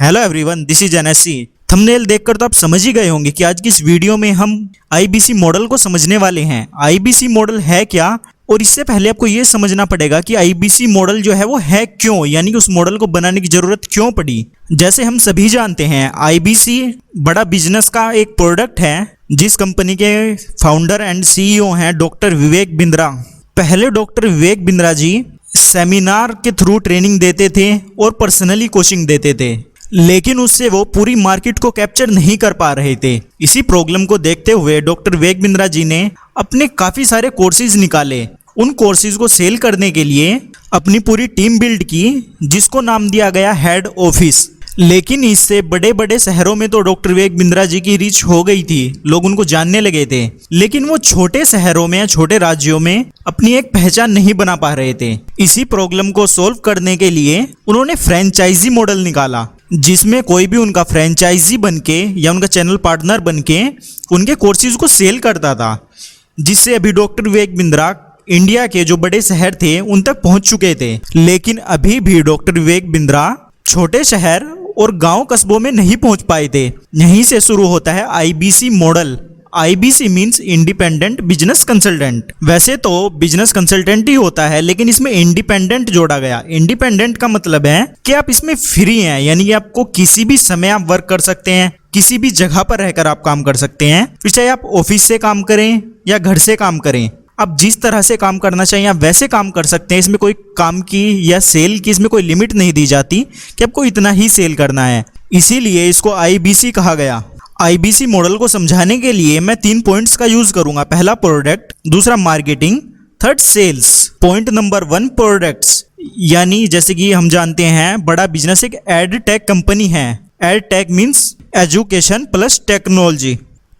Hello everyone, this is NSC. Thumbnail देखकर तो आप समझ ही गए होंगे कि आज की इस वीडियो में हम आईबीसी मॉडल को समझने वाले हैं। आईबीसी मॉडल है क्या, और इससे पहले आपको ये समझना पड़ेगा कि आईबीसी मॉडल जो है वो है क्यों, यानी कि उस मॉडल को बनाने की जरूरत क्यों पड़ी। जैसे हम सभी जानते हैं, आईबीसी बड़ा बिजनेस का एक प्रोडक्ट है जिस कंपनी के फाउंडर एंड सीईओ हैं डॉक्टर विवेक बिंद्रा। पहले डॉक्टर विवेक बिंद्रा जी सेमिनार के थ्रू ट्रेनिंग देते थे और पर्सनली कोचिंग देते थे, लेकिन उससे वो पूरी मार्केट को कैप्चर नहीं कर पा रहे थे। इसी प्रॉब्लम को देखते हुए डॉक्टर विवेक बिंद्रा जी ने अपने काफ़ी सारे कोर्सेज निकाले। उन कोर्सेज को सेल करने के लिए अपनी पूरी टीम बिल्ड की, जिसको नाम दिया गया हेड ऑफिस। लेकिन इससे बड़े बड़े शहरों में तो डॉक्टर विवेक बिंद्रा जी की रीच हो गई थी, लोग उनको जानने लगे थे, लेकिन वो छोटे शहरों में या छोटे राज्यों में अपनी एक पहचान नहीं बना पा रहे थे। इसी प्रॉब्लम को सॉल्व करने के लिए उन्होंने फ्रेंचाइजी मॉडल निकाला, जिसमें कोई भी उनका फ्रेंचाइजी बनके या उनका चैनल पार्टनर बनके उनके कोर्सेज को सेल करता था, जिससे अभी डॉक्टर विवेक बिंद्रा इंडिया के जो बड़े शहर थे उन तक पहुंच चुके थे। लेकिन अभी भी डॉक्टर विवेक बिंद्रा छोटे शहर और गांव कस्बों में नहीं पहुंच पाए थे। यहीं से शुरू होता है IBC model. IBC means independent business consultant. वैसे तो बिजनेस कंसल्टेंट ही होता है, लेकिन इसमें इंडिपेंडेंट जोड़ा गया। इंडिपेंडेंट का मतलब है कि आप इसमें फ्री हैं, यानी कि आपको किसी भी समय आप वर्क कर सकते हैं, किसी भी जगह पर रहकर आप काम कर सकते हैं। फिर चाहे आप ऑफिस से काम करें या घर से काम करें, आप जिस तरह से काम करना चाहिए आप वैसे काम कर सकते हैं। इसमें कोई काम की या सेल की इसमें कोई लिमिट नहीं दी जाती कि आपको इतना ही सेल करना है। इसीलिए इसको आईबीसी कहा गया। आईबीसी मॉडल को समझाने के लिए मैं 3 पॉइंट्स का यूज करूंगा। पहला प्रोडक्ट, दूसरा marketing, third sales. Point number 1 products, यानी जैसे कि हम जानते हैं बड़ा बिजनेस एक एड टेक कंपनी है। Ed tech means education plus technology.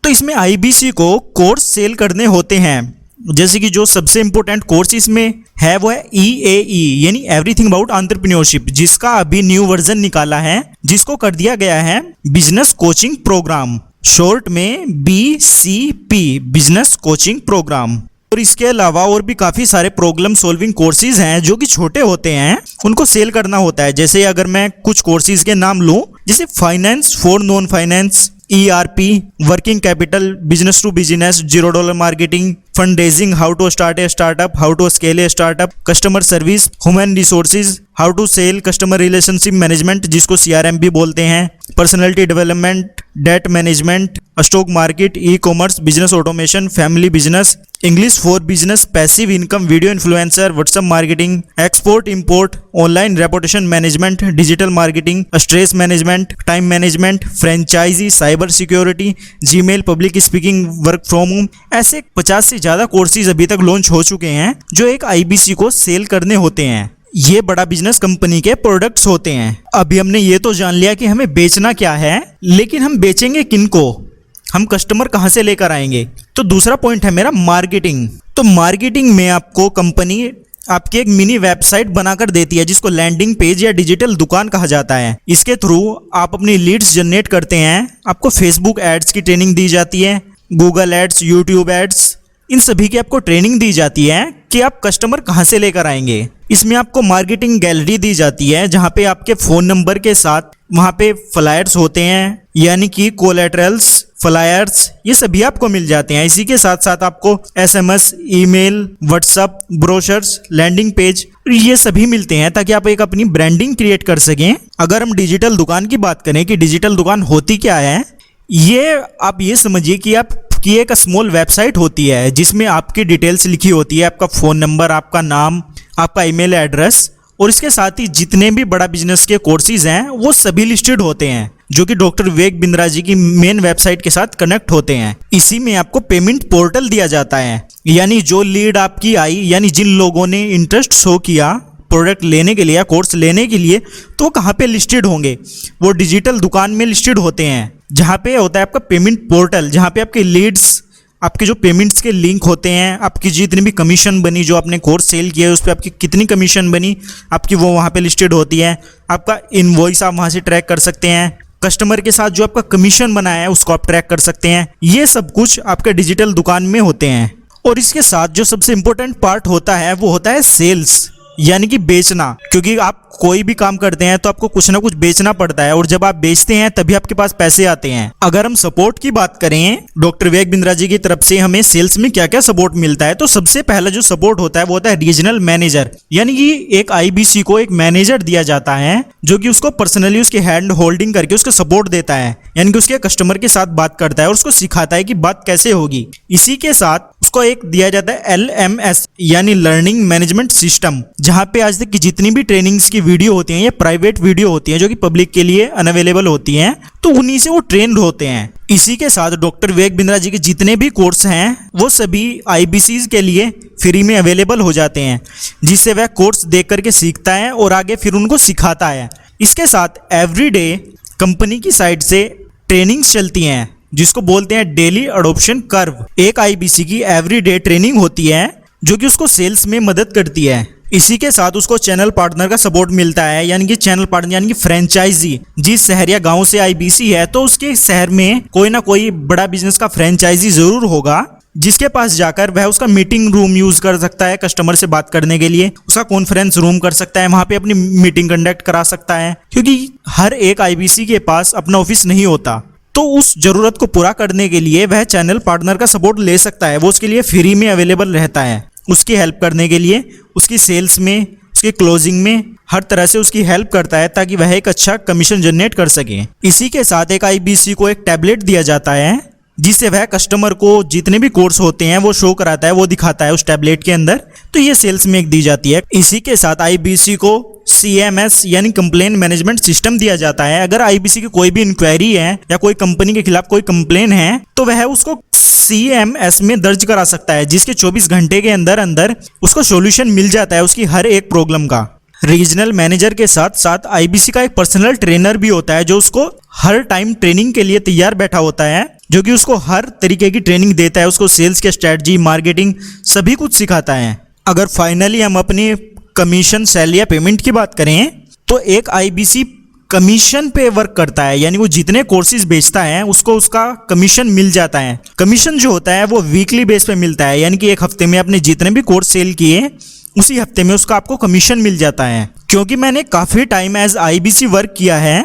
तो इसमें आईबीसी को कोर्स सेल करने होते हैं। जैसे कि जो सबसे इंपॉर्टेंट कोर्स इसमें है वो है EAE, यानी एवरीथिंग अबाउट एंटरप्रेन्योरशिप, जिसका अभी न्यू वर्जन निकाला है, जिसको कर दिया गया है बिजनेस कोचिंग प्रोग्राम, शॉर्ट में BCP, बिजनेस कोचिंग प्रोग्राम। और इसके अलावा और भी काफी सारे प्रॉब्लम सॉल्विंग कोर्सेज हैं जो कि छोटे होते हैं, उनको सेल करना होता है। जैसे अगर मैं कुछ कोर्सेज के नाम लूं, जैसे finance for non finance, ERP, working capital, business to business, $0 marketing, fund raising, how to start a startup, how to scale a startup, customer service, human resources, how to sell, customer relationship management जिसको CRM भी बोलते हैं, personality development, debt management, stock market, ecommerce, business automation, family business, English for business, passive income, video influencer, WhatsApp marketing, export import, online reputation management, digital marketing, stress management, time management, franchisee, cyber security, Gmail, public speaking, work from home. ऐसे 50 से ज़्यादा courses अभी तक launch हो चुके हैं जो एक आईबीसी को सेल करने होते हैं। ये बड़ा बिजनेस कंपनी के प्रोडक्ट्स होते हैं। अभी हमने ये तो जान लिया कि हमें बेचना क्या है, लेकिन हम बेचेंगे किनको, हम कस्टमर कहाँ से लेकर आएंगे। तो दूसरा पॉइंट है मेरा मार्केटिंग। तो मार्केटिंग में आपको कंपनी आपकी एक मिनी वेबसाइट बनाकर देती है, जिसको लैंडिंग पेज या डिजिटल दुकान कहा जाता है। इसके थ्रू आप अपनी लीड्स जनरेट करते हैं। आपको फेसबुक एड्स की ट्रेनिंग दी जाती है, गूगल एड्स, यूट्यूब एड्स, इन सभी की आपको ट्रेनिंग दी जाती है कि आप कस्टमर कहाँ से लेकर आएंगे। इसमें आपको मार्केटिंग गैलरी दी जाती है, जहाँ पे आपके फ़ोन नंबर के साथ वहाँ पे फ्लायर्स होते हैं, यानी कि कोलेटरल्स, फ्लायर्स, ये सभी आपको मिल जाते हैं। इसी के साथ साथ आपको SMS, email, WhatsApp, brochures, landing page, ये सभी मिलते हैं ताकि आप एक अपनी ब्रांडिंग क्रिएट कर सकें। अगर हम डिजिटल दुकान की बात करें कि डिजिटल दुकान होती क्या है, ये आप ये समझिए कि आपकी एक स्मॉल वेबसाइट होती है जिसमें आपकी डिटेल्स लिखी होती है, आपका फ़ोन नंबर, आपका नाम, आपका ईमेल एड्रेस, और इसके साथ ही जितने भी बड़ा बिजनेस के कोर्सेज हैं वो सभी लिस्टेड होते हैं, जो कि डॉक्टर विवेक बिंद्रा जी की मेन वेबसाइट के साथ कनेक्ट होते हैं। इसी में आपको पेमेंट पोर्टल दिया जाता है, यानी जो लीड आपकी आई, यानी जिन लोगों ने इंटरेस्ट शो किया प्रोडक्ट लेने के लिए या कोर्स लेने के लिए, तो कहाँ पे लिस्टेड होंगे, वो डिजिटल दुकान में लिस्टेड होते हैं, जहाँ पे होता है आपका पेमेंट पोर्टल, जहाँ पे आपके लीड्स, आपके जो पेमेंट्स के लिंक होते हैं, आपकी जितनी भी कमीशन बनी, जो आपने कोर्स सेल किया है उस पर आपकी कितनी कमीशन बनी आपकी, वो वहाँ पे लिस्टेड होती है। आपका इनवॉइस आप वहाँ से ट्रैक कर सकते हैं, कस्टमर के साथ जो आपका कमीशन बना है उसको आप ट्रैक कर सकते हैं। ये सब कुछ आपके डिजिटल दुकान में होते हैं। और इसके साथ जो सबसे इम्पोर्टेंट पार्ट होता है वो होता है सेल्स। यानी कि बेचना, क्योंकि आप कोई भी काम करते हैं तो आपको कुछ ना कुछ बेचना पड़ता है और जब आप बेचते हैं तभी आपके पास पैसे आते हैं। अगर हम सपोर्ट की बात करें डॉक्टर विवेक बिंद्रा जी की तरफ से हमें सेल्स में क्या क्या सपोर्ट मिलता है, तो सबसे पहला जो सपोर्ट होता है वो होता है रीजनल मैनेजर। यानी कि एक आईबीसी को एक मैनेजर दिया जाता है जो कि उसको पर्सनली उसके हैंड होल्डिंग करके उसको सपोर्ट देता है, यानी कि उसके कस्टमर के साथ बात करता है और उसको सिखाता है कि बात कैसे होगी। इसी के साथ उसको एक दिया जाता है LMS यानी लर्निंग मैनेजमेंट सिस्टम, जहां पे आज तक की जितनी भी ट्रेनिंग्स की वीडियो होती हैं या प्राइवेट वीडियो होती हैं जो कि पब्लिक के लिए अनअवेलेबल होती हैं, तो उन्हीं से वो ट्रेंड होते हैं। इसी के साथ डॉक्टर विवेक बिंद्रा जी के जितने भी कोर्स हैं वो सभी IBCs के लिए फ्री में अवेलेबल हो जाते हैं, जिससे वह कोर्स देख करके सीखता है और आगे फिर उनको सिखाता है। इसके साथ एवरीडे कंपनी की साइड से ट्रेनिंग्स चलती हैं जिसको बोलते हैं डेली अडॉप्शन कर्व। एक IBC की एवरीडे ट्रेनिंग होती है जो कि उसको सेल्स में मदद करती है। इसी के साथ उसको चैनल पार्टनर का सपोर्ट मिलता है, यानी कि चैनल पार्टनर यानी कि फ्रेंचाइजी। जिस शहर या गांव से IBC है तो उसके शहर में कोई ना कोई बड़ा बिजनेस का फ्रेंचाइजी जरूर होगा, जिसके पास जाकर वह उसका मीटिंग रूम यूज कर सकता है कस्टमर से बात करने के लिए, उसका कॉन्फ्रेंस रूम कर सकता है, वहां पे अपनी मीटिंग कंडक्ट करा सकता है। क्योंकि हर एक IBC के पास अपना ऑफिस नहीं होता, तो उस जरूरत को पूरा करने के लिए वह चैनल पार्टनर का सपोर्ट ले सकता है। वो उसके लिए फ्री में अवेलेबल रहता है, उसकी हेल्प करने के लिए, उसकी सेल्स में, उसकी क्लोजिंग में हर तरह से उसकी हेल्प करता है ताकि वह एक अच्छा कमीशन जनरेट कर सके। इसी के साथ एक IBC को एक टैबलेट दिया जाता है जिससे वह कस्टमर को जितने भी कोर्स होते हैं वो शो कराता है, वो दिखाता है उस टैबलेट के अंदर, तो ये सेल्स में एक दी जाती है। इसी के साथ IBC को CMS यानी कंप्लेन मैनेजमेंट सिस्टम दिया जाता है। अगर IBC की कोई भी इंक्वायरी है या कोई कंपनी के खिलाफ कोई कंप्लेन है तो वह उसको CMS में दर्ज करा सकता है, जिसके 24 घंटे के अंदर अंदर उसको सॉल्यूशन मिल जाता है उसकी हर एक प्रॉब्लम का। रीजनल मैनेजर के साथ साथ IBC का एक पर्सनल ट्रेनर भी होता है जो उसको हर टाइम ट्रेनिंग के लिए तैयार बैठा होता है, जो कि उसको हर तरीके की ट्रेनिंग देता है, उसको सेल्स के स्ट्रेटजी, मार्केटिंग सभी कुछ सिखाता है। अगर फाइनली हम अपनी कमीशन, सैलरी या पेमेंट की बात करें तो एक IBC कमीशन पे वर्क करता है, यानी वो जितने कोर्सेज बेचता है उसको उसका कमीशन मिल जाता है। कमीशन जो होता है वो वीकली बेस पे मिलता है, यानी कि एक हफ्ते में आपने जितने भी कोर्स सेल किए उसी हफ्ते में उसका आपको कमीशन मिल जाता है। क्योंकि मैंने काफ़ी टाइम एज IBC वर्क किया है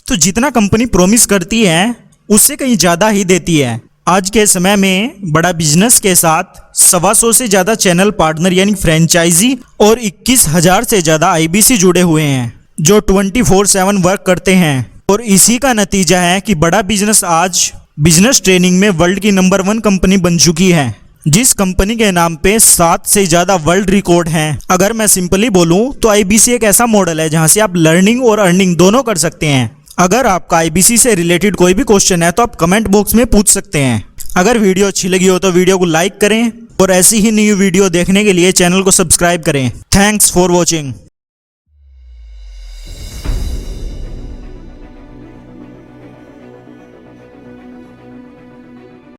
तो जितना कंपनी प्रॉमिस करती है उससे कहीं ज़्यादा ही देती है। आज के समय में बड़ा बिजनेस के साथ 125 से ज़्यादा चैनल पार्टनर यानी फ्रेंचाइजी और 21,000 से ज़्यादा IBC जुड़े हुए हैं जो 24/7 वर्क करते हैं। और इसी का नतीजा है कि बड़ा बिजनेस आज बिजनेस ट्रेनिंग में वर्ल्ड की नंबर 1 कंपनी बन चुकी है, जिस कंपनी के नाम पे 7 से ज़्यादा वर्ल्ड रिकॉर्ड हैं। अगर मैं सिंपली बोलूं तो IBC एक ऐसा मॉडल है जहां से आप लर्निंग और अर्निंग दोनों कर सकते हैं। अगर आपका IBC से रिलेटेड कोई भी क्वेश्चन है तो आप कमेंट बॉक्स में पूछ सकते हैं। अगर वीडियो अच्छी लगी हो तो वीडियो को लाइक करें और ऐसी ही नई वीडियो देखने के लिए चैनल को सब्सक्राइब करें। Thanks for watching.